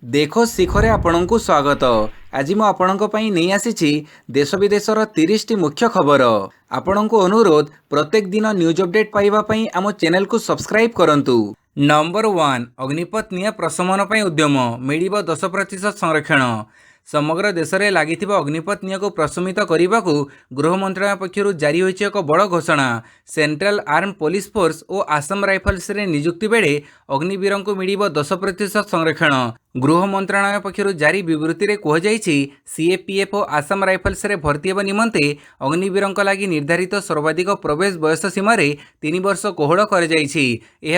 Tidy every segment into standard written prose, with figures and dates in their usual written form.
देखो शिखरे आपणଙ୍କୁ स्वागत। आज मु आपणଙ୍କ ପାଇଁ ନେଇ ଆସିଛି देश विदेशर 30 टी मुख्य खबर। आपणଙ୍କୁ अनुरोध प्रत्येक दिन न्यूज अपडेट पाइबा ପାଇଁ आम चैनल को सब्सक्राइब करंतु। नंबर 1 अग्निपथ निया प्रशमन ପାଇଁ उद्यम मिलिबो 10% संरक्षण। समग्र देश में लगी अग्निपथ निया को प्रशमित करने को गृह मंत्रालय पक्षर जारी होइछि एक बड़ घोषणा। सेंट्रल आर्म पुलिस फोर्स और आसाम राइफल्स रे नियुक्ति बेले अग्निवीर को मिलिबो 10% संरक्षण। गृह मंत्रालय पक्षर जारी विवृत्ति में कहुଯାଇଛି सीएपीएफ और आसाम राइफल्स रे भर्ती होगा निमंते अग्निवीर लगी निर्धारित सर्वाधिक प्रवेश बयस सीमार 3 वर्ष कोहल कर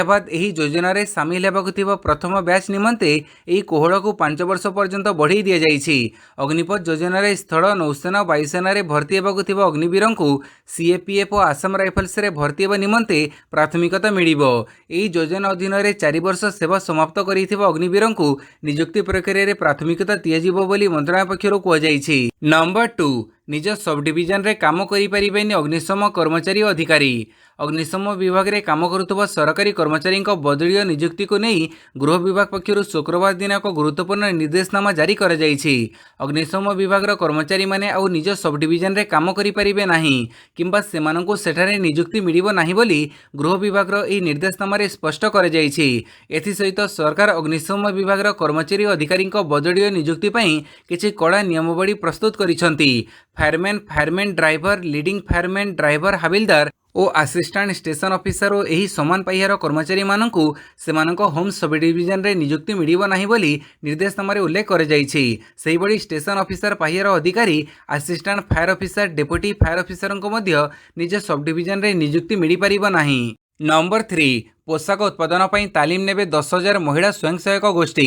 बाद यह योजन सामिल होगा प्रथम बैच निमंते यह कोहल को 5 वर्ष पर्यंत बढ़ई दि जाइछि। अग्निपथ योजन स्थल नौसेना वायुसेना भर्ती होगा अग्निवीर को सीएपीएफ और आसाम राइफल्स रे भर्ती होगा निमंते प्राथमिकता मिलिबो। यह योजना अधीन 4 वर्ष सेवा समाप्त करिथिबा अग्निवीर को नियुक्ति प्रक्रिया प्राथमिकता दिज्व बोली मंत्रालय पक्षर कहुଯାଇଛି। नंबर 2 निज सब डिविजन रे काम करि परिबेनि अग्निशम कर्मचारी और अधिकारी। अग्निशम विभाग रे काम करुवा सरकारी कर्मचारी बदलीय नियुक्ति को नहीं गृह विभाग पक्षर शुक्रवार दिन एक गुरुत्वपूर्ण निर्देशनामा जारी कर जाइछि। अग्निशम विभाग कर्मचारी माने आउ निज सब डिविजन रे काम करि परिबे नाही किंबा सेमानंकु सेठारे नियुक्ति मिलिबो नाही बोली गृह विभाग एही निर्देशनामा रे स्पष्ट कर जाइछि। एथि सहित सरकार अग्निशम विभाग कर्मचारी और अधिकारी बदलीय नियुक्ति पई किछि कड़ा नियमावली प्रस्तुत करिसंती। Fireman driver leading fireman driver havildar और असिस्टेंट स्टेशन ऑफिसर और यही समान पाइहार कर्मचारी मानकु सेमानक होम सब डिविजन रे नियुक्ति मिलिबो नाही बोली निर्देशनामा रे उल्लेख कर जाइछि। सेही बड़ी स्टेशन ऑफिसर पाइहार अधिकारी assistant fire officer deputy fire officer को मध्य निज सब डिविजन रे नियुक्ति मिल पारिबो नाही। नंबर 3 पोशाक उत्पादन पर तालीम नेबे 10,000 महिला स्वयं सहायक गोष्ठी।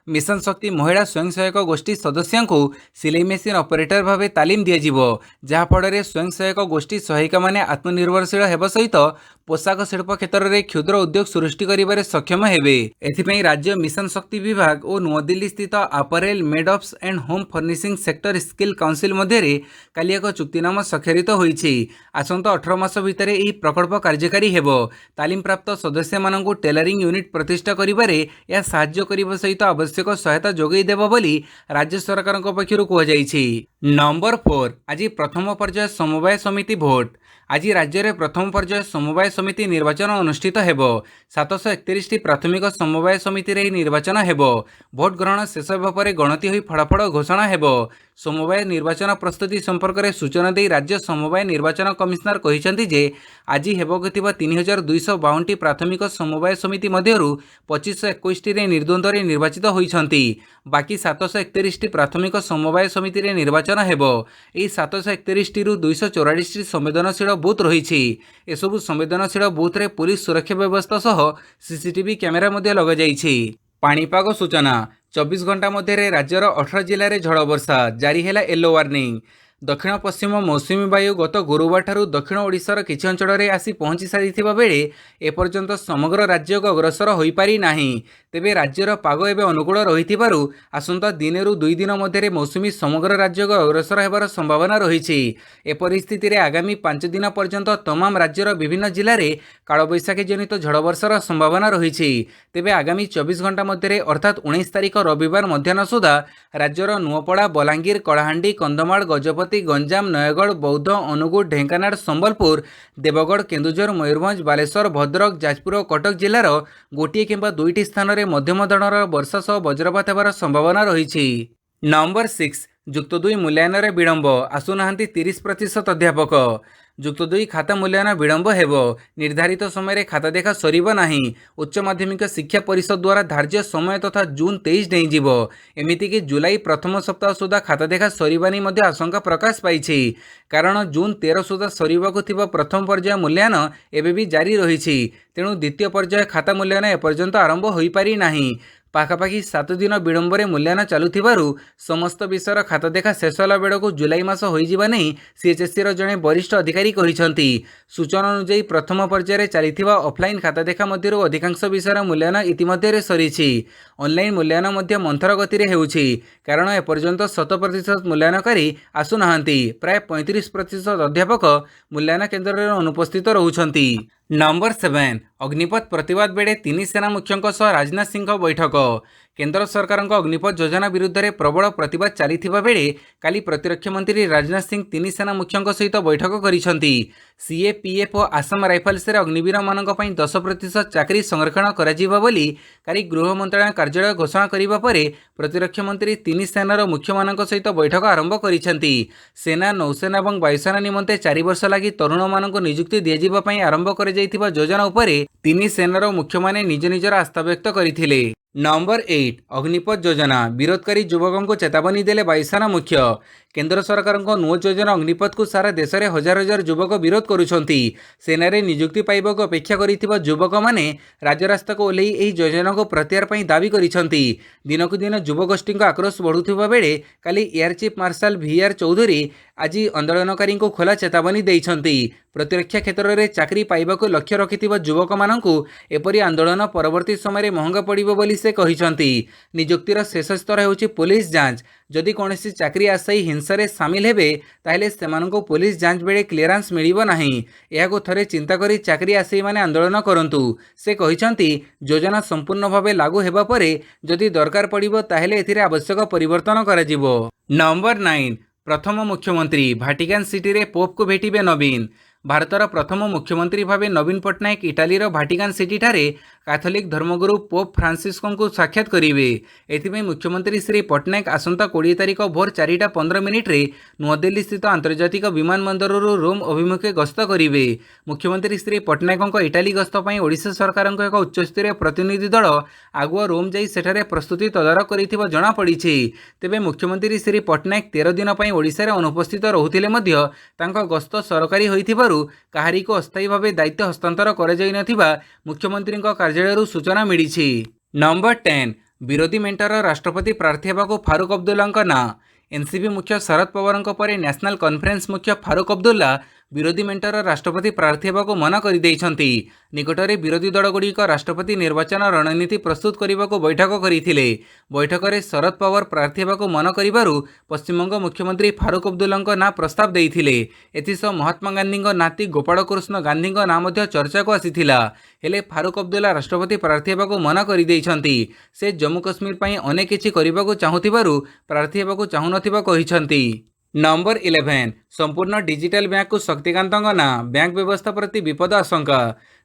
मिशन शक्ति महिला स्वयं सहायक गोष्ठी सदस्यों को सिलाई मेसीन ऑपरेटर भाव तालीम दिज्व जहाँफल स्वयं सहायक गोष्ठी सहायिका माने आत्मनिर्भरशील होगा सहित पोशाक शिल्प क्षेत्र में क्षुद्र उद्योग सृष्टि कर सक्षम हेबे। एथिपई राज्य मिशन शक्ति विभाग और नुआदिल्ली स्थित apparel made ups and home furnishing sector skill council मध्य काली एक चुक्तिनामा स्वाक्षरित होइछि। आसंता 18 मास भितर यह प्रकल्प कार्यकारी हेबो। तालीम प्राप्त सदस्य मानंकु टेलरिंग यूनिट प्रतिष्ठा करिबारे या साहाय्य करिबा सहित आवश्यक सहायता जोगई देबो बोली राज्य सरकार पक्षरु कहुଯାଇଛି। नंबर 4 आज प्रथम पर्याय समवाय समिति भोट। आज राज्य में प्रथम पर्याय समवाय समिति निर्वाचन अनुष्ठित हेबो। 731 टी प्राथमिक समवाय समिति रे निर्वाचन हेबो। भोट ग्रहण शेष होगा पर गणति होई फलाफल घोषणा हेबो। समवाय निर्वाचन प्रस्तुति संपर्क में सूचना दे राज्य समवाय निर्वाचन कमिशनर कहिसंती जे आज हेबो 3252 टी प्राथमिक समवाय समिति मध्यरु 2521 टी रे निर्द्वंद्व रे निर्वाचित होइछंती। बाकी 731 टी प्राथमिक समवाय समिति रे निर्वाचन हेबो। एही 731 टी रु 244 टी संवेदनशील बूथ रही। एसबू संवेदनशील बुथ रे पुलिस सुरक्षा व्यवस्था सह सीसीटीवी कैमेरा मध्य लगा जाइछि। पाणीपाग सूचना 24 घंटा मध्य राज्यर 18 जिले में झड़ वर्षा जारी है येलो वार्निंग। दक्षिण पश्चिम मौसुमी वायु गत गुरुवार ठारू दक्षिण ओडिशार किछि अंचल में आसी पहुंची सारिथिबा बेले एपर्यंत समग्र राज्य को अग्रसर हो पारि नाही। तेबे राज्यर पाग एवं अनुकूल रहिथिबारु आसंता दिन रु 2 दिन मध्य मौसुमी समग्र राज्य को अग्रसर होबार संभावना रही। ए परिस्थिति रे आगामी 5 दिन पर्यंत तमाम राज्यर विभिन्न जिले में कालबैशाखी जनित झड़ वर्षार संभावना रही। तेबे आगामी 24 घंटा मध्य अर्थात 19 तारिख रविवार मध्याह्न सुधा राज्यर नुआपड़ा बलांगीर कलाहांडी कंधमाल गजपति गंजाम नयगढ़ बौद्ध अनुगुळ ढेंकानाल संबलपुर देवगढ़ केन्दुझर मयूरभंज बालेश्वर भद्रक जाजपुर और कटक जिलार गोटे किंबा 2टी स्थान में मध्यम धरणर वर्षा सह वज्रपात होबार संभावना रही। नंबर 6 जुक्त 2 मूल्यांकन रे विलंब आसुनाहांती 30% अध्यापक। जुक्त 2 खाता मूल्यांकन विलंब हेबो। निर्धारित समय खाता देखा सरीब नाही। उच्च माध्यमिक शिक्षा परिषद द्वारा धार्य समय तथा जून 23 डेईजिवो। एमिति कि जुलाई प्रथम सप्ताह सुधा खाता देखा सरीबानी मध्य आशंका प्रकाश पाइछि कारण जून 13 सुधा सरीबाकु थिबा प्रथम पर्याय मूल्यांकन एबे भी जारी रहिछि। तेणु द्वितीय पर्याय खाता मूल्यांकन एपर्यंत आरंभ होई पारि नाही। पाखापाखि 7 दिन विलंबर मूल्यांकन चलुथिबारु समस्त विषयर खाता देखा शेष होला बेलू जुलाई मास होइजिबा नै सीएचएससी जड़े वरिष्ठ अधिकारी कहिसंती। सूचना अनुसार प्रथम पर्यायर चलिथिबा ऑफलाइन खाता देखा मध्यरु अधिकांश विषयर मूल्यांकन इतिमध्य सरीछि। ऑनलाइन मूल्यांकन मध्य मंथर गति रे हेउछि कारण एपर्यंत 100% मूल्यांकनकारी आसुनाहांती। प्राय 35% अध्यापक मूल्यांकन केन्द्र रे अनुपस्थित रहुछंती। नंबर 7 अग्निपथ प्रतिवाद बेड़े 3 सेना मुख्यों सह राजनाथ सिंह बैठक। केंद्र सरकार अग्निपथ योजना विरुद्ध में प्रबल प्रतिवाद चली बेले काली प्रतिरक्षा मंत्री राजनाथ सिंह तीन सेना मुख्यों सहित बैठक करिसेंती। सीएपीएफ और आसाम राइफल्स अग्निवीर मान 10% चाकरी संरक्षण करी काली गृह मंत्रालय कार्यालय घोषणा करने पर प्रतिरक्षा मंत्री तीन सेनार मुख्य मान सहित बैठक आरंभ करिसेंती। सेना नौसेना और वायुसेना निमंते 4 वर्ष लगी तरुण मानक नियुक्ति दिजाई आरंभ कर योजना उपर तीन सेनार मुख्य माने निज निजर आस्था व्यक्त करथिले। नंबर 8 अग्निपथ योजना विरोधकारी युवकों को चेतावनी देले वायुसेना मुख्य। केंद्र सरकार नुआ योजना अग्निपथ को सारा देश में हजार हजार युवक विरोध करुछंती। सेना रे नियुक्ति पाइबा को अपेक्षा करिथिबा युवक माने राजरास्ता को ओल्लै एही योजना को प्रत्याहार पई दाबी करिछंती। दिनक दिन युवगोष्ठी आक्रोश बढ़ुथिबा बेले काली air chief marshal VR Chaudhary आज आंदोलनकारी को खोला चेतावनी देइछंती। प्रतिरक्षा क्षेत्र में चाकरी पाइबा को लक्ष्य रखिथिबा युवक माननकु एपरि आंदोलन परवर्ती समय महंगा पड़िबो बोली से कहिछंती। नियुक्तिर शेष स्तर हेउछि पुलिस जांच। जदि कौनसी चाकरी आशायी हिंसा रे सामिल हेबे ताहेले सेमानंको पुलिस जांच बेले क्लियरेंस मिलिबो नाही। एहाको थरे चिंता करी चाकरी आशायी माने आंदोलन करंतु। से कहिछंती योजना संपूर्ण भावे लागू हेबा परे जदि दरकार पड़िबो ताहेले एथिरे आवश्यक परिवर्तन कराजिबो। नंबर 9 प्रथम मुख्यमंत्री भाटिकान सिटी रे पोप को भेटिबे नवीन। भारतर प्रथम मुख्यमंत्री भावे नवीन पट्टनायक इटालीर भाटिकान सिटी ठारे कैथोलिक धर्मगुरु पोप फ्रांसिस्को को साक्षात करेंगे। एथिपाई मुख्यमंत्री श्री पट्टनायक आसंता 20 तारिख भोर 4:15 रे नुआदिल्ली स्थित आंतर्जातिक विमानबंदर रोम अभिमुखे गस्त करेंगे। मुख्यमंत्री श्री पट्टनायक इटाली गस्त पर ओडिशा सरकार एक उच्चस्तरीय प्रतिनिधि दल आगुआ रोम जाई सेठारे प्रस्तुति तदारख करिथिबा जणा पड़ी। तेबे मुख्यमंत्री श्री पट्टनायक 13 दिन पर ओडिशा रे अनुपस्थित रहुथिले मध्य तांका गस्त सरकारी होइथिबारु काहारी को अस्थायी भावे दायित्व हस्तांतर करा जाई नथिबा मुख्यमंत्री कार्यालय सूचना मिली। नंबर 10 विरोधी मेंटर राष्ट्रपति प्रार्थी हेबाकु फारूक अब्दुल्ला ना। एनसीपी मुख्य शरद पवार पर नेशनल कॉन्फ्रेंस मुख्य फारूक अब्दुल्ला विरोधी मेंटर राष्ट्रपति प्रार्थी हेबाकु मना कर देइछंती। निकटरे विरोधी दलगुड़िक राष्ट्रपति निर्वाचन रणनीति प्रस्तुत करने को बैठक करथिले। बैठक में शरद पवार प्रार्थी हेबाकु मना करिबारु पश्चिमबंग मुख्यमंत्री फारूक अब्दुल्ला ना प्रस्ताव देइथिले। एथिसह महात्मा गांधी नाती गोपाल कृष्ण गांधी ना मध्य चर्चा को आसीथिला। हेले फारूक अब्दुल्ला राष्ट्रपति प्रार्थी हेबाकु मना कर देइछंती। से जम्मू कश्मीर पई अनेक किछि करिबाकु चाहुथिबारु प्रार्थी हेबाकु चाहुनथिबा कहिछंती। नंबर 11 संपूर्ण डिजिटल बैंक को शक्तिकांत ना बैंक व्यवस्था प्रति विपद आशंका।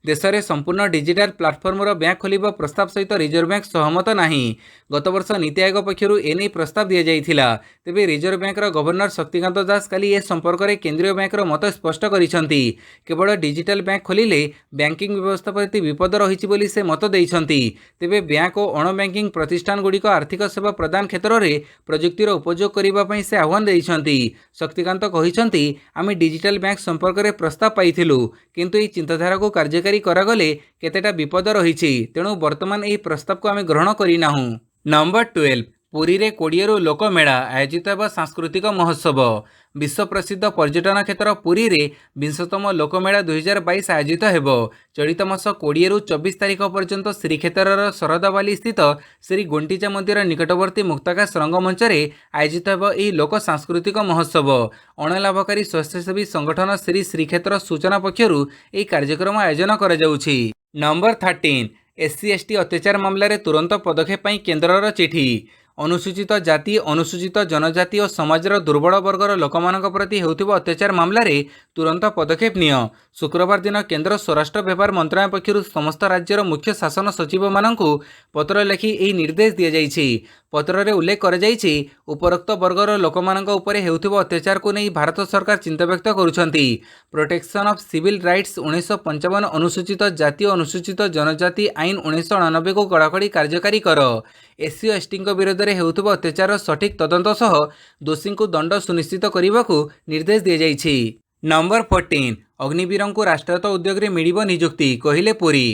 देश में संपूर्ण डिजिटल प्लाटफर्म बैंक खोलिबा प्रस्ताव सहित रिजर्व बैंक सहमत नहीं। गत वर्ष नीति आयोग पक्षरु एने प्रस्ताव दि जाइथिला। तेबे reserve bank governor Shaktikanta Das काली ए संपर्क में केंद्रीय बैंक मत स्पष्ट करिसेंती। केवल डिजिटल बैंक खोलिले बैंकिंग व्यवस्था प्रति विपद रही बोली से मत देइछंती। तेबे बैंक और अण बैंकिंग प्रतिष्ठान गुड़िक आर्थिक सेवा प्रदान क्षेत्र में प्रजुक्तिर उपयोग करने से आह्वान देइछंती। शक्तिकांत कहिछंती आमे डिजिटल बैंक संपर्क में प्रस्ताव पाइथिलु किंतु ई चिंताधारा को कार्यकारी करागले केतेटा विपद रही। तेणु वर्तमान यह प्रस्ताव को आमे ग्रहण करिनाहु। नंबर 12 पुरी रे 20 लोकमेला आयोजित होगा सांस्कृतिक महोत्सव। विश्व प्रसिद्ध पर्यटन क्षेत्र पुरी रे 20तम लोकमेला 2022 आयोजित होब। चलित मास 20 रु 24 तारिख पर्यंत श्रीक्षेत्र शरदाबाली स्थित श्री गुंटीचा मंदिर निकटवर्ती मुक्ताकाश रंगमंच आयोजित होब यह लोक सांस्कृतिक महोत्सव। अणलाभकारी स्वच्छासेवी संगठन श्री श्रीक्षेत्र सूचना पक्षरु यह कार्यक्रम आयोजन करा जाउछि। नंबर 13 SC/ST अत्याचार मामलें तुरंत पदक्षेप केन्द्रर चिठी। अनुसूचित जाति अनुसूचित जनजाति और समाजर दुर्बल वर्गर लोक प्रति होउथिबा अत्याचार मामलें तुरंत पदक्षेप निय। शुक्रवार दिन केंद्र स्वराष्ट्र व्यवहार मंत्रालय पक्षरु समस्त राज्यर मुख्य शासन सचिव माननकु पत्र लिखि एही निर्देश दिया जाइछि। पत्र रे उल्लेख कर जाइछि उपरोक्त वर्गर लोक उपरे हेउथिबा अत्याचार को नहीं भारत सरकार चिंता व्यक्त करुछंती। प्रोटेक्शन ऑफ सिविल राइट्स 1955 अनुसूचित जाति और अनुसूचित जनजाति आईन 1989 को कड़ाकड़ी कार्यकारी कर। SC/ST विरोध में हेउथिबा अत्याचार सठिक तदंत सह दोषी को दंड सुनिश्चित करने को निर्देश दिया जाइछि। नंबर 14 अग्निवीर को राष्ट्रायत्त उद्योग में मिलिबो नियुक्ति कहले पुरी।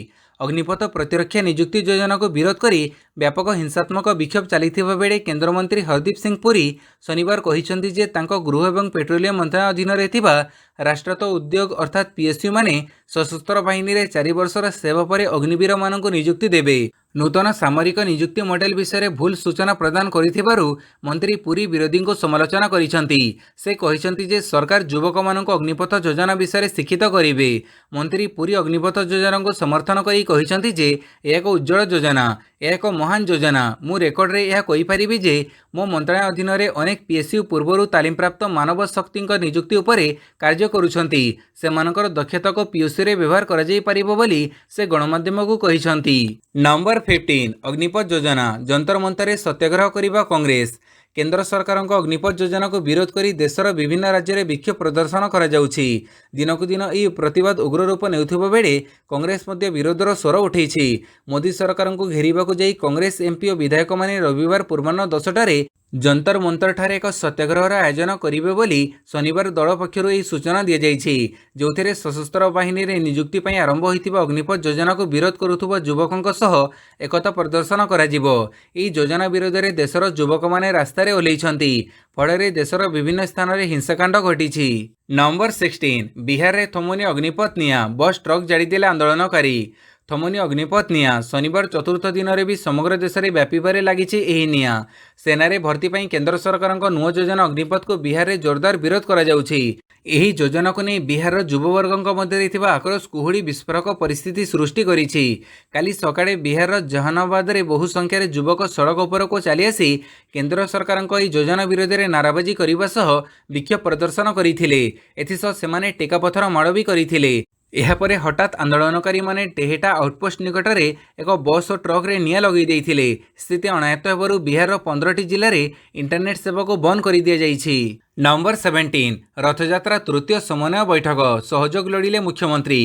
अग्निपथ प्रतिरक्षा नियुक्ति योजना को विरोध करी व्यापक हिंसात्मक विक्षोभ चलता बेले केन्द्रमंत्री हरदीप सिंह पुरी शनिवार कहिसेंति जे तांको गृह एवं पेट्रोलियम मंत्रालय अधीन थिबा राष्ट्रायत्त उद्योग अर्थात PSU माने सशस्त्र बाहिनी रे 4 वर्षर सेवा पर अग्निवीर मानक नियुक्ति देबे। नूतन सामरिक नियुक्ति मॉडल विषय भूल सूचना प्रदान करिथिबारु मंत्री पुरी विरोधी को समालोचना करिसेंति। से कहिसेंति जे सरकार युवक मानक अग्निपथ योजना विषय शिक्षित करिवे। मंत्री पुरी अग्निपथ योजना को समर्थन करी कहिसेंति जे एक उज्जवल योजना यह एक महान योजना। मु रेकर्ड रे यह कहिपारिबि जे मो मंत्रालय अधीन रे अनेक पीएसयू पूर्वरु तालीम प्राप्त मानव शक्ति नियुक्ति उपरे कार्य करुछंती। सेमानकर दक्षता को पीएसयू रे व्यवहार करा जाई परिबो बोली से गणमाध्यम को कहिसंती। नंबर 15 अग्निपथ योजना जंतर मंतर सत्याग्रह करिबा कांग्रेस। केंद्र सरकार अग्निपथ योजना को विरोध करी देशर विभिन्न राज्य में विक्षोभ प्रदर्शन करा जाउछि। दिनकु दिन यह प्रतिवाद उग्र रूप नेउथिबा बेले कांग्रेस मध्य विरोधर स्वर उठेछि। मोदी सरकार को घेरिबाकु जाई कांग्रेस एमपी और विधायक माने रविवार पूर्वाह्न 10टारे जंतर मंतर ठारे एक सत्याग्रहर आयोजन करिवे बोली शनिवार दल पक्षरु यह सूचना दि जाइछि। जोथिरे सशस्त्र बाहिनी रे नियुक्ति पई आरंभ होइतिबा अग्निपथ योजना को विरोध करुथुबा युवकଙ୍କ सह एकता प्रदर्शन करा जिवो। एही योजना विरोध रे देशर युवक माने रास्ता रे ओलेइछंती। फଳରେ देशर विभिन्न स्थान रे हिंसाकांड घटिछि। नंबर 16 बिहार रे थमोनी अग्निपथ निया बस ट्रक जाड़ी देले आंदोलनकारी। थमोनी अग्निपथ निया शनिवार चतुर्थ दिन में भी समग्र देश में व्यापारे लगी। निया सेना भर्ती पर केंद्र सरकार नुआ योजना अग्निपथ को बिहार में जोरदार विरोध करा जाउछि। एही योजना को नहीं बिहार युववर्ग मध्य आक्रोश कुहुड़ी विस्फोरक परिस्थिति सृष्टि करिछि। काली सकाळे बिहार जहानाबाद में बहु संख्यार युवक सड़क उपर को चली आसी केंद्र सरकार योजना विरोध में नाराबाजी करने सह विक्षोभ प्रदर्शन करथिले। एथिसह सेमाने टेकापथर माड़ भी करथिले। एहापरे हठात आंदोलनकारी माने टेहेटा आउटपोस्ट निकट में एक बस और ट्रक रे निया लगे देथिले। स्थिति अनायत्त हेबारु बिहार 15टी जिले में इंटरनेट सेवा को बंद कर दिया जाइछि। नंबर 17 रथयात्रा तृतीय समन्वय बैठक सहयोग लोड़िले मुख्यमंत्री।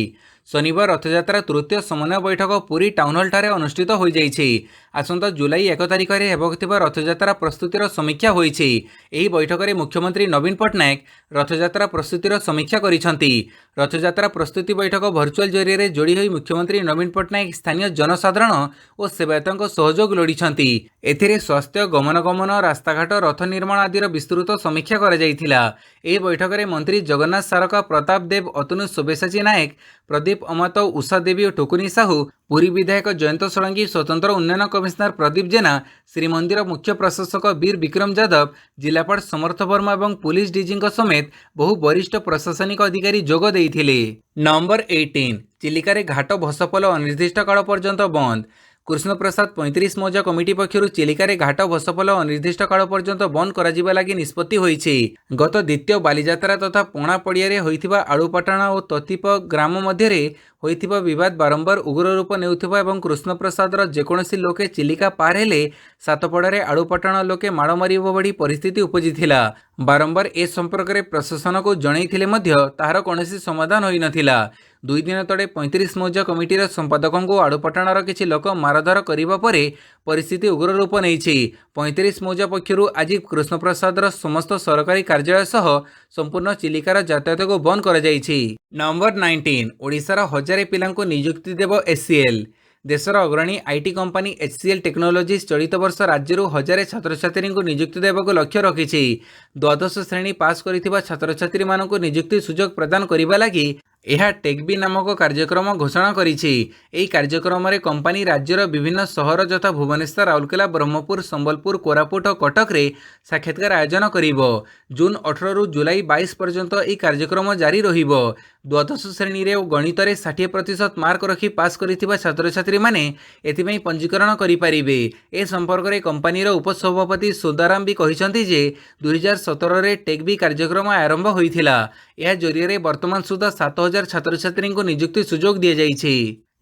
शनिवार रथयात्रा तृतीय समन्वय बैठक पुरी टाउन हॉल ठारे अनुष्ठित हो जाइछि। आसंता जुलाई 1 तारिख में हेबाकुथिबा रथयात्रा प्रस्तुतिर समीक्षा होइछि। एही बैठक में मुख्यमंत्री नवीन पट्टनायक रथयात्रा प्रस्तुतिर समीक्षा करिसंती। रथयात्रा प्रस्तुति बैठक भर्चुआल जरिए जोड़ी होई मुख्यमंत्री नवीन पट्टनायक स्थानीय जनसाधारण और सेवायतों सहयोग लोड़िछंती। एथिरे स्वास्थ्य गमनागमन रास्ताघाट रथ निर्माण आदिर विस्तृत समीक्षा करा जाइथिला। एही बैठक में मंत्री जगन्नाथ सारका प्रताप देव अतनु सोबेसाची नायक प्रदीप अमात उषा देवी और टुकुनी साहू पुरी विधायक जयंत षडंगी स्वतंत्र उन्नयन कमिशनर प्रदीप जेना श्रीमंदिर मुख्य प्रशासक वीर विक्रम यादव जिलापाल समर्थ वर्मा और पुलिस डीजी समेत बहु वरिष्ठ प्रशासनिक अधिकारी जोग देइथिले। नंबर 18 चिलिका रे घाट भसपोल अनिर्दिष्ट काल पर्यंत बंद। कृष्ण प्रसाद 35 मौजा कमिटी पक्षर चिलिका रे घाट भसपोल अनिर्दिष्ट काल पर्यंत बंद करा लगी निष्पत्ति होइछि। गत द्वितीय बालीजात्रा तथा पोणा पड़िया रे होइथिबा आलुपाटଣା और ततीप ग्राम मध्य होइथिबा विवाद बारंबार उग्र रूप नेउथिबा एवं कृष्ण प्रसाद जेकोसी लोके चिलिका पार हेले सातपड़ारे आलुपाटଣା लोके माड़ मारिब भली परिस्थिति उपजिथिला। बारंबार ए संपर्क में प्रशासन को जनइथिले मध्य ताहार कोनोसी समाधान होई नथिला। 2 दिन तले 35 मौजा कमिटीर संपादकों को आलुपाटଣାर किछि लोक मारधर करिबा परे परिस्थिति उग्र रूप नेइछि। 35 मौजा पक्षरु आज कृष्ण प्रसादर समस्त सरकारी कार्यालय सह संपूर्ण चिलिकार यातायात को बंद कर जाइछि। नंबर 19 ओडिशार हजारे पिलांको नियुक्ति देव एचसीएल। देशर अग्रणी आईटी कंपनी एचसीएल टेक्नोलॉजीज चलित वर्ष राज्य हजारे छात्र छात्री को नियुक्ति देवाक लक्ष्य रखिछि। द्वादश श्रेणी पास करिथिबा छात्र छात्री मानक नियुक्ति सुजोग प्रदान करिबा लागि यह टेकबी नामक कार्यक्रम घोषणा करिछि। एही कार्यक्रम रे कंपनी राज्यर विभिन्न सहर यथा भुवनेश्वर राउरकेला ब्रह्मपुर संबलपुर कोरापुट और कटक रे साक्षात्कार आयोजन करिवो। जून 18 रु जुलाई 22 पर्यंत यह कार्यक्रम जारी रहिबो। द्वादश श्रेणी रे गणित रे 60% मार्क रखी पास करिथिबा छात्र छात्री माने एथिपई पंजीकरण करि परिबे। ए संपर्क रे कंपनी रो उपसभापति सुदाराम भी कहिसंती जे 2017 रे टेकबी कार्यक्रम आरंभ होइथिला। यह जरिए रे वर्तमान सुधा 7000 छात्र छात्री को नियुक्ति सुजोग दिया जाइछि।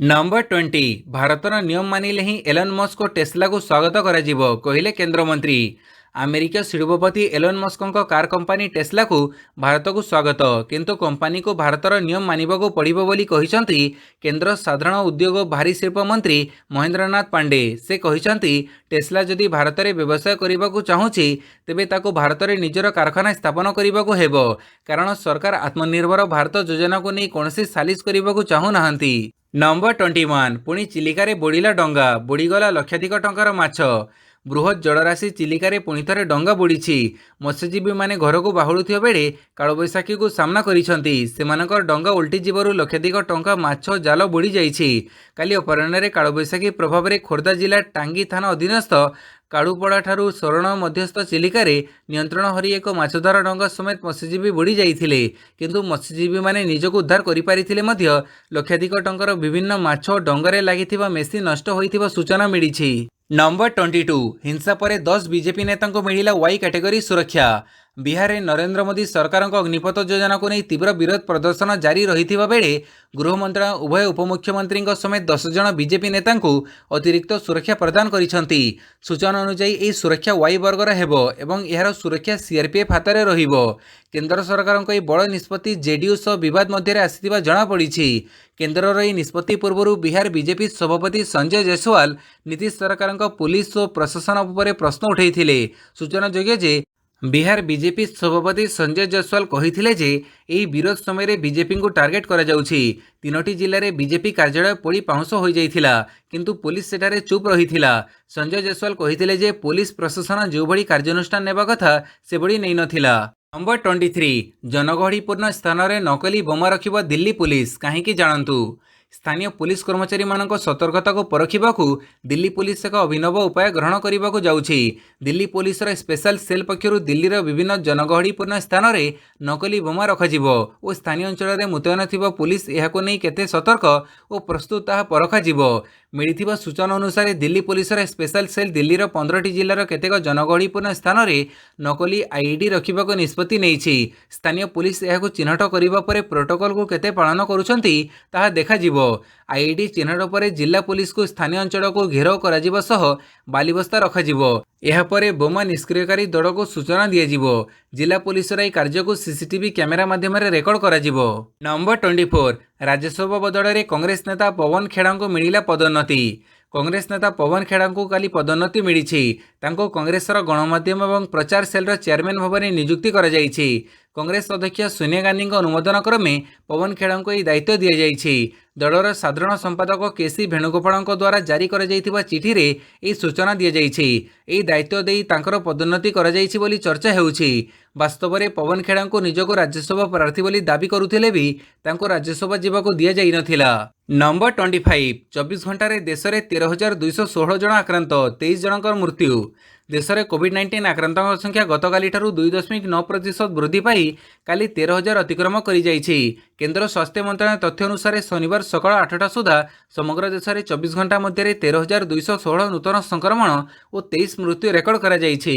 नंबर 20 भारतर नियम मानिले ही एलन मस्क को टेस्ला को स्वागत करा जिवो कहिले केंद्र मंत्री। अमेरिका शिल्पपति Elon Musk car company Tesla को भारत को स्वागत किंतु कंपनी को भारतर नियम मानिबाको पड़िबो बोली कहिसंती केंद्र साधारण उद्योग भारी शिल्प मंत्री महेंद्रनाथ पांडे। से कहिसंती टेस्ला जदि भारत में व्यवसाय करने चाहूँगी तेबे ताको भारत में निजर कारखाना स्थापन करने को हेबो कारण सरकार आत्मनिर्भर भारत योजना को नहीं कौनसी सालिश करने को चाहू नाहंती। नंबर 21 पुणी चिलिका रे बुड़ीला डंगा बुड़ीगला लक्षाधिक टंकार माछ। बृहत जलराशि चिलिका पुणी थे डंगा बुड़ी। मत्स्यजीवी मैंने घर को बाहुलुथिबा बेले कालबैशाखी को सामना करिसंती। सेमानकर डंगा उल्टी जीवरु लक्षाधिक टंका माछ जाल बुड़ी जाइछि। काली अपराह्न कालबैशाखी प्रभाव में खोर्धा जिला टांगी थाना अधीनस्थ କାଡ଼ୁପଡ଼ାଠାରୁ ଶରଣ ମଧ୍ୟସ୍ଥ ଚିଲିକାରେ ନିୟନ୍ତ୍ରଣ ହରି ଏକ ମାଛଧରା ଡଙ୍ଗା ସମେତ ମତ୍ସ୍ୟଜୀବୀ ବୁଡ଼ି ଯାଇଥିଲେ। କିନ୍ତୁ ମତ୍ସ୍ୟଜୀବୀମାନେ ନିଜକୁ ଉଦ୍ଧାର କରିପାରିଥିଲେ ମଧ୍ୟ ଲକ୍ଷାଧିକ ଟଙ୍କାର ବିଭିନ୍ନ ମାଛ ଓ ଡଙ୍ଗାରେ ଲାଗିଥିବା ମେସିନ୍ ନଷ୍ଟ ହୋଇଥିବା ସୂଚନା ମିଳିଛି। ନମ୍ବର 22 ହିଂସା ପରେ 10 ବିଜେପି ନେତାଙ୍କୁ ମିଳିଲା ୱାଇ କ୍ୟାଟେଗୋରୀ ସୁରକ୍ଷା। ବିହାରରେ ନରେନ୍ଦ୍ର ମୋଦି ସରକାରଙ୍କ ଅଗ୍ନିପଥ ଯୋଜନାକୁ ନେଇ ତୀବ୍ର ବିରୋଧ ପ୍ରଦର୍ଶନ ଜାରି ରହିଥିବା ବେଳେ ଗୃହ ମନ୍ତ୍ରଣାଳୟ ଉଭୟ ଉପମୁଖ୍ୟମନ୍ତ୍ରୀଙ୍କ ସମେତ 10 ଜଣ ବିଜେପି ନେତାଙ୍କୁ ଅତିରିକ୍ତ ସୁରକ୍ଷା ପ୍ରଦାନ କରିଛନ୍ତି। ସୂଚନା ଅନୁଯାୟୀ ଏହି ସୁରକ୍ଷା ୱାଇ ବର୍ଗର ହେବ ଏବଂ ଏହାର ସୁରକ୍ଷା ସିଆର୍ପିଏଫ୍ ହାତରେ ରହିବ। କେନ୍ଦ୍ର ସରକାରଙ୍କ ଏହି ବଡ଼ ନିଷ୍ପତ୍ତି ଜେଡିୟୁ ସହ ବିବାଦ ମଧ୍ୟରେ ଆସିଥିବା ଜଣାପଡ଼ିଛି। କେନ୍ଦ୍ରର ଏହି ନିଷ୍ପତ୍ତି ପୂର୍ବରୁ ବିହାର ବିଜେପି ସଭାପତି ସଞ୍ଜୟ ଜୟସୱାଲ ନୀତିଶ ସରକାରଙ୍କ ପୁଲିସ ଓ ପ୍ରଶାସନ ଉପରେ ପ୍ରଶ୍ନ ଉଠାଇଥିଲେ। ସୂଚନାଯୋଗ୍ୟ ଯେ ବିହାର ବିଜେପି ସଭାପତି ସଞ୍ଜୟ ଜୟସୱାଲ କହିଥିଲେ ଯେ ଏହି ବିରୋଧ ସମୟରେ ବିଜେପିଙ୍କୁ ଟାର୍ଗେଟ କରାଯାଉଛି। 3ଟି ଜିଲ୍ଲାରେ ବିଜେପି କାର୍ଯ୍ୟାଳୟ ପୋଡ଼ି ପାଉଁଶ ହୋଇଯାଇଥିଲା କିନ୍ତୁ ପୁଲିସ ସେଠାରେ ଚୁପ୍ ରହିଥିଲା। ସଞ୍ଜୟ ଜୟସୱାଲ କହିଥିଲେ ଯେ ପୁଲିସ ପ୍ରଶାସନ ଯେଉଁଭଳି କାର୍ଯ୍ୟାନୁଷ୍ଠାନ ନେବା କଥା ସେଭଳି ନେଇନଥିଲା। ନମ୍ବର 23 ଜନଗହଳିପୂର୍ଣ୍ଣ ସ୍ଥାନରେ ନକଲି ବୋମା ରଖିବ ଦିଲ୍ଲୀ ପୁଲିସ, କାହିଁକି ଜାଣନ୍ତୁ। ସ୍ଥାନୀୟ ପୁଲିସ କର୍ମଚାରୀମାନଙ୍କ ସତର୍କତାକୁ ପରଖିବାକୁ ଦିଲ୍ଲୀ ପୁଲିସ ଏକ ଅଭିନବ ଉପାୟ ଗ୍ରହଣ କରିବାକୁ ଯାଉଛି। ଦିଲ୍ଲୀ ପୁଲିସର ସ୍ପେଶାଲ ସେଲ୍ ପକ୍ଷରୁ ଦିଲ୍ଲୀର ବିଭିନ୍ନ ଜନଗହଳିପୂର୍ଣ୍ଣ ସ୍ଥାନରେ ନକଲି ବୋମା ରଖାଯିବ ଓ ସ୍ଥାନୀୟ ଅଞ୍ଚଳରେ ମୁତୟନ ଥିବା ପୁଲିସ ଏହାକୁ ନେଇ କେତେ ସତର୍କ ଓ ପ୍ରସ୍ତୁତ ତାହା ପରଖାଯିବ। ମିଳିଥିବା ସୂଚନା ଅନୁସାରେ ଦିଲ୍ଲୀ ପୁଲିସର ସ୍ପେଶାଲ ସେଲ୍ ଦିଲ୍ଲୀର 15ଟି ଜିଲ୍ଲାର କେତେକ ଜନଗହଳିପୂର୍ଣ୍ଣ ସ୍ଥାନରେ ନକଲି ଆଇଇଡି ରଖିବାକୁ ନିଷ୍ପତ୍ତି ନେଇଛି। ସ୍ଥାନୀୟ ପୁଲିସ ଏହାକୁ ଚିହ୍ନଟ କରିବା ପରେ ପ୍ରୋଟୋକଲକୁ କେତେ ପାଳନ କରୁଛନ୍ତି ତାହା ଦେଖାଯିବ। ଆଇଇଡି ଚିହ୍ନଟ ପରେ ଜିଲ୍ଲା ପୁଲିସକୁ ସ୍ଥାନୀୟ ଅଞ୍ଚଳକୁ ଘେରାଉ କରାଯିବା ସହ ବାଲିବସ୍ତା ରଖାଯିବ। ଏହାପରେ ବୋମା ନିଷ୍କ୍ରିୟକାରୀ ଦଳକୁ ସୂଚନା ଦିଆଯିବ। ଜିଲ୍ଲା ପୁଲିସର ଏହି କାର୍ଯ୍ୟକୁ ସିସିଟିଭି କ୍ୟାମେରା ମାଧ୍ୟମରେ ରେକର୍ଡ କରାଯିବ। ନମ୍ବର 24 ରାଜ୍ୟସଭା ବଦଳରେ କଂଗ୍ରେସ ନେତା ପବନ ଖେଡ଼ାଙ୍କୁ ମିଳିଲା ପଦୋନ୍ନତି। କଂଗ୍ରେସ ନେତା ପବନ ଖେଡ଼ାଙ୍କୁ କାଲି ପଦୋନ୍ନତି ମିଳିଛି। ତାଙ୍କୁ କଂଗ୍ରେସର ଗଣମାଧ୍ୟମ ଏବଂ ପ୍ରଚାର ସେଲ୍ର ଚେୟାରମ୍ୟାନ୍ ଭାବରେ ନିଯୁକ୍ତି କରାଯାଇଛି। କଂଗ୍ରେସ ଅଧ୍ୟକ୍ଷ ସୋନିଆ ଗାନ୍ଧୀଙ୍କ ଅନୁମୋଦନ କ୍ରମେ ପବନ ଖେଡ଼ାଙ୍କୁ ଏହି ଦାୟିତ୍ୱ ଦିଆଯାଇଛି। ଦଳର ସାଧାରଣ ସମ୍ପାଦକ କେସି ଭେଣୁଗୋପାଳଙ୍କ ଦ୍ୱାରା ଜାରି କରାଯାଇଥିବା ଚିଠିରେ ଏହି ସୂଚନା ଦିଆଯାଇଛି। ଏହି ଦାୟିତ୍ୱ ଦେଇ ତାଙ୍କର ପଦୋନ୍ନତି କରାଯାଇଛି ବୋଲି ଚର୍ଚ୍ଚା ହେଉଛି। ବାସ୍ତବରେ ପବନ ଖେଡ଼ାଙ୍କୁ ନିଜକୁ ରାଜ୍ୟସଭା ପ୍ରାର୍ଥୀ ବୋଲି ଦାବି କରୁଥିଲେ ବି ତାଙ୍କୁ ରାଜ୍ୟସଭା ଯିବାକୁ ଦିଆଯାଇନଥିଲା। ନମ୍ବର 25 24 ଘଣ୍ଟାରେ ଦେଶରେ 13,216 ଜଣ ଆକ୍ରାନ୍ତ, 23 ଜଣଙ୍କର ମୃତ୍ୟୁ। ଦେଶରେ କୋଭିଡ୍-19 ଆକ୍ରାନ୍ତଙ୍କ ସଂଖ୍ୟା ଗତକାଲିଠାରୁ 2.9% ବୃଦ୍ଧି ପାଇ କାଲି 13,000 ଅତିକ୍ରମ କରିଯାଇଛି। କେନ୍ଦ୍ର ସ୍ୱାସ୍ଥ୍ୟ ମନ୍ତ୍ରଣାଳୟ ତଥ୍ୟ ଅନୁସାରେ ଶନିବାର ସକାଳ 8ଟା ସୁଦ୍ଧା ସମଗ୍ର ଦେଶରେ 24 ଘଣ୍ଟା ମଧ୍ୟରେ 13,216 ନୂତନ ସଂକ୍ରମଣ ଓ 23 ମୃତ୍ୟୁ ରେକର୍ଡ କରାଯାଇଛି।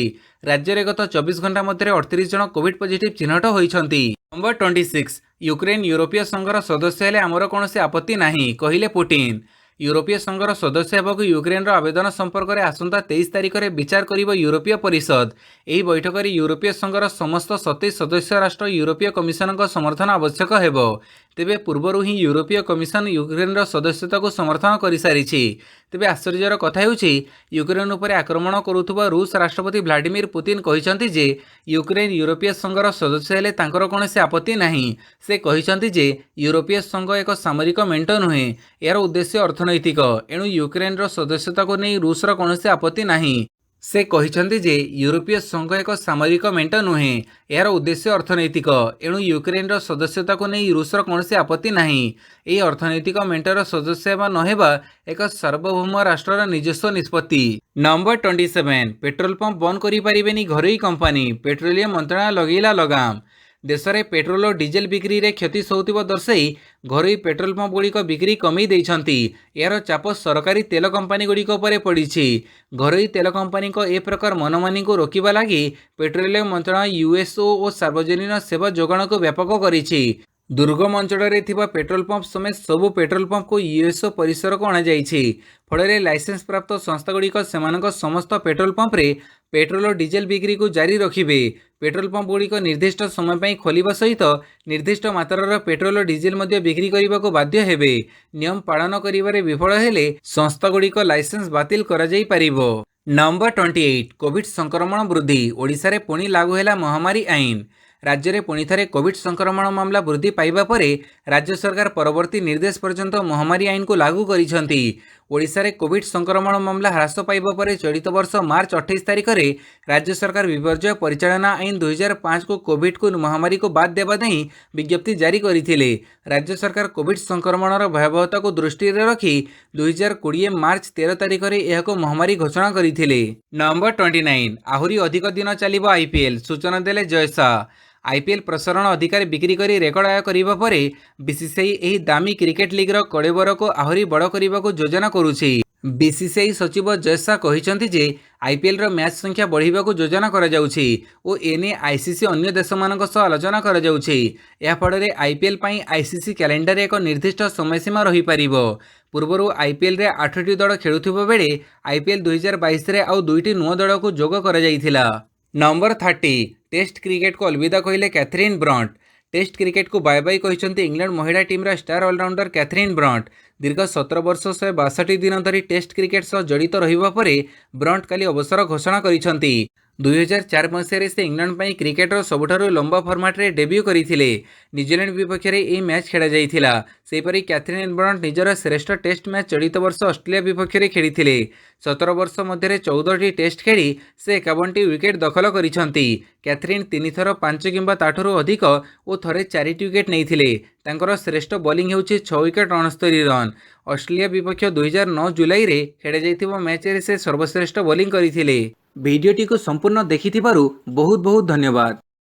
ରାଜ୍ୟରେ ଗତ 24 ଘଣ୍ଟା ମଧ୍ୟରେ 38 ଜଣ କୋଭିଡ୍ ପଜିଟିଭ୍ ଚିହ୍ନଟ ହୋଇଛନ୍ତି। ନମ୍ବର 26 ୟୁକ୍ରେନ୍ ୟୁରୋପୀୟ ସଂଘର ସଦସ୍ୟ ହେଲେ ଆମର କୌଣସି ଆପତ୍ତି ନାହିଁ, କହିଲେ ପୁଟିନ୍। ୟୁରୋପୀୟ ସଂଘର ସଦସ୍ୟ ହେବାକୁ ୟୁକ୍ରେନ୍ର ଆବେଦନ ସମ୍ପର୍କରେ ଆସନ୍ତା 23 ତାରିଖରେ ବିଚାର କରିବ ୟୁରୋପୀୟ ପରିଷଦ। ଏହି ବୈଠକରେ ୟୁରୋପୀୟ ସଂଘର ସମସ୍ତ 27 ସଦସ୍ୟ ରାଷ୍ଟ୍ର ୟୁରୋପୀୟ କମିଶନଙ୍କ ସମର୍ଥନ ଆବଶ୍ୟକ ହେବ। ତେବେ ପୂର୍ବରୁ ହିଁ ୟୁରୋପୀୟ କମିଶନ ୟୁକ୍ରେନ୍ର ସଦସ୍ୟତାକୁ ସମର୍ଥନ କରିସାରିଛି। ତେବେ ଆଶ୍ଚର୍ଯ୍ୟର କଥା ହେଉଛି ୟୁକ୍ରେନ୍ ଉପରେ ଆକ୍ରମଣ କରୁଥିବା ରୁଷ ରାଷ୍ଟ୍ରପତି ଭ୍ଲାଡିମିର୍ ପୁତିନ୍ କହିଛନ୍ତି ଯେ ୟୁକ୍ରେନ୍ ୟୁରୋପୀୟ ସଂଘର ସଦସ୍ୟ ହେଲେ ତାଙ୍କର କୌଣସି ଆପତ୍ତି ନାହିଁ। ସେ କହିଛନ୍ତି ଯେ ୟୁରୋପୀୟ ସଂଘ ଏକ ସାମରିକ ମେଣ୍ଟ ନୁହେଁ, ଏହାର ଉଦ୍ଦେଶ୍ୟ ଅର୍ଥନୈତିକ। ଏଣୁ ୟୁକ୍ରେନ୍ର ସଦସ୍ୟତାକୁ ନେଇ ରୁଷର କୌଣସି ଆପତ୍ତି ନାହିଁ। ସେ କହିଛନ୍ତି ଯେ ୟୁରୋପୀୟ ସଂଘ ଏକ ସାମରିକ ମେଣ୍ଟ ନୁହେଁ, ଏହାର ଉଦ୍ଦେଶ୍ୟ ଅର୍ଥନୈତିକ। ଏଣୁ ୟୁକ୍ରେନ୍ର ସଦସ୍ୟତାକୁ ନେଇ ରୁଷର କୌଣସି ଆପତ୍ତି ନାହିଁ। ଏହି ଅର୍ଥନୈତିକ ମେଣ୍ଟର ସଦସ୍ୟ ହେବା ନ ହେବା ଏକ ସାର୍ବଭୌମ ରାଷ୍ଟ୍ରର ନିଜସ୍ୱ ନିଷ୍ପତ୍ତି। ନମ୍ବର 27 ପେଟ୍ରୋଲ ପମ୍ପ ବନ୍ଦ କରିପାରିବେନି ଘରୋଇ କମ୍ପାନୀ, ପେଟ୍ରୋଲିୟମ ମନ୍ତ୍ରଣାଳୟ ଲଗେଇଲା ଲଗାମ। ଦେଶରେ ପେଟ୍ରୋଲ ଓ ଡିଜେଲ ବିକ୍ରିରେ କ୍ଷତି ସହୁଥିବା ଦର୍ଶାଇ ଘରୋଇ ପେଟ୍ରୋଲ ପମ୍ପଗୁଡ଼ିକ ବିକ୍ରି କମେଇ ଦେଇଛନ୍ତି। ଏହାର ଚାପ ସରକାରୀ ତେଲ କମ୍ପାନୀଗୁଡ଼ିକ ଉପରେ ପଡ଼ିଛି। ଘରୋଇ ତେଲ କମ୍ପାନୀଙ୍କ ଏ ପ୍ରକାର ମନମାନିକୁ ରୋକିବା ଲାଗି ପେଟ୍ରୋଲିୟମ ମନ୍ତ୍ରଣାଳୟ ୟୁଏସ୍ଓ ଓ ସାର୍ବଜନୀନ ସେବା ଯୋଗାଣକୁ ବ୍ୟାପକ କରିଛି। ଦୁର୍ଗମ ଅଞ୍ଚଳରେ ଥିବା ପେଟ୍ରୋଲ ପମ୍ପ ସମେତ ସବୁ ପେଟ୍ରୋଲ ପମ୍ପକୁ ୟୁଏସ୍ଓ ପରିସରକୁ ଅଣାଯାଇଛି। ଫଳରେ ଲାଇସେନ୍ସ ପ୍ରାପ୍ତ ସଂସ୍ଥାଗୁଡ଼ିକ ସେମାନଙ୍କ ସମସ୍ତ ପେଟ୍ରୋଲ ପମ୍ପରେ ପେଟ୍ରୋଲ ଓ ଡିଜେଲ ବିକ୍ରିକୁ ଜାରି ରଖିବେ। ପେଟ୍ରୋଲ ପମ୍ପଗୁଡ଼ିକ ନିର୍ଦ୍ଦିଷ୍ଟ ସମୟ ପାଇଁ ଖୋଲିବା ସହିତ ନିର୍ଦ୍ଦିଷ୍ଟ ମାତ୍ରାର ପେଟ୍ରୋଲ ଓ ଡିଜେଲ ମଧ୍ୟ ବିକ୍ରି କରିବାକୁ ବାଧ୍ୟ ହେବେ। ନିୟମ ପାଳନ କରିବାରେ ବିଫଳ ହେଲେ ସଂସ୍ଥାଗୁଡ଼ିକ ଲାଇସେନ୍ସ ବାତିଲ କରାଯାଇପାରିବ। ନମ୍ବର 28 କୋଭିଡ୍ ସଂକ୍ରମଣ ବୃଦ୍ଧି, ଓଡ଼ିଶାରେ ପୁଣି ଲାଗୁ ହେଲା ମହାମାରୀ ଆଇନ। ରାଜ୍ୟରେ ପୁଣିଥରେ କୋଭିଡ୍ ସଂକ୍ରମଣ ମାମଲା ବୃଦ୍ଧି ପାଇବା ପରେ ରାଜ୍ୟ ସରକାର ପରବର୍ତ୍ତୀ ନିର୍ଦ୍ଦେଶ ପର୍ଯ୍ୟନ୍ତ ମହାମାରୀ ଆଇନକୁ ଲାଗୁ କରିଛନ୍ତି। ओडिशा रे कोविड संक्रमण मामला ह्रास पाइबा परे चलित वर्ष मार्च 28 तारिख रे राज्य सरकार विपर्यय परिचालना आईन 2005 को कोविड को महामारी को बाद देवा नहीं विज्ञप्ति जारी करथिले। राज्य सरकार कोविड संक्रमणर भयावहता को दृष्टि रे रखी 2020 मार्च 13 तारिख रे एहाको महामारी घोषणा करथिले। नंबर 29 आहुरी अधिक दिन चलिबो आईपीएल सूचना देले जय शाह। आईपीएल प्रसारण अधिकारी बिक्री करी रेकर्ड आय करिबा परे बीसीसीआई एही दामी क्रिकेट लीगर कड़ेबर को आहुरी बड़ करने को योजना करुछि। बीसीसीआई सचिव जय शाह कहिसंति जे आईपीएल रो मैच संख्या बढ़िबा को योजना करा जाउछि ओ एने आईसीसी अन्य देश मानक सह आलोचना करा जाउछि। या फଳରେ आईपीएल पई आईसीसी कैलेंडर एक निर्दिष्ट समय सीमा रही पारिबो। पूर्वरु आईपीएल रे 8टी दल खेलुथिबा बेले आईपीएल 2022 रे आउ 2टी नुआ दल को जोग करा जाइथिला। नंबर 30 टेस्ट क्रिकेट को अलविदा कहले कैथरीन ब्रंट। टेस्ट क्रिकेट को बाय बाय कहते इंग्लैंड महिला team star allrounder Katherine Brunt. दीर्घ 17 वर्ष 162 दिन धरी टेस्ट क्रिकेट सह जड़ित रहिबा परे ब्रंट काली अवसर घोषणा करिसंती। 2004 मसीह से इंग्लैंड पर क्रिकेटर सबुठारु लंबा फॉर्मेट रे डेब्यू करथिले। न्यूजीलैंड विपक्ष में यह मैच खेला जाइथिला। सेहीपरि कैथरीन ब्रंट निजर श्रेष्ठ टेस्ट मैच चलित वर्ष ऑस्ट्रेलिया विपक्ष में खेलिथिले। 17 वर्ष मध्य 14टी टेस्ट खेली से 51टी विकेट दखल करिसंती। कैथरीन 3 थर 5 किंबा ताठुरु अधिक और थरे 4टी विकेट नैथिले। तांकर श्रेष्ठ बॉलिंग हेउछि 6 विकेट 69 रन। ऑस्ट्रेलिया विपक्ष 2009 जुलाई रे खेला जाइथिबा मैच रे से सर्वश्रेष्ठ बॉलिंग करथिले। भिडियोटी को संपूर्ण देखिथिबारु बहुत बहुत धन्यवाद।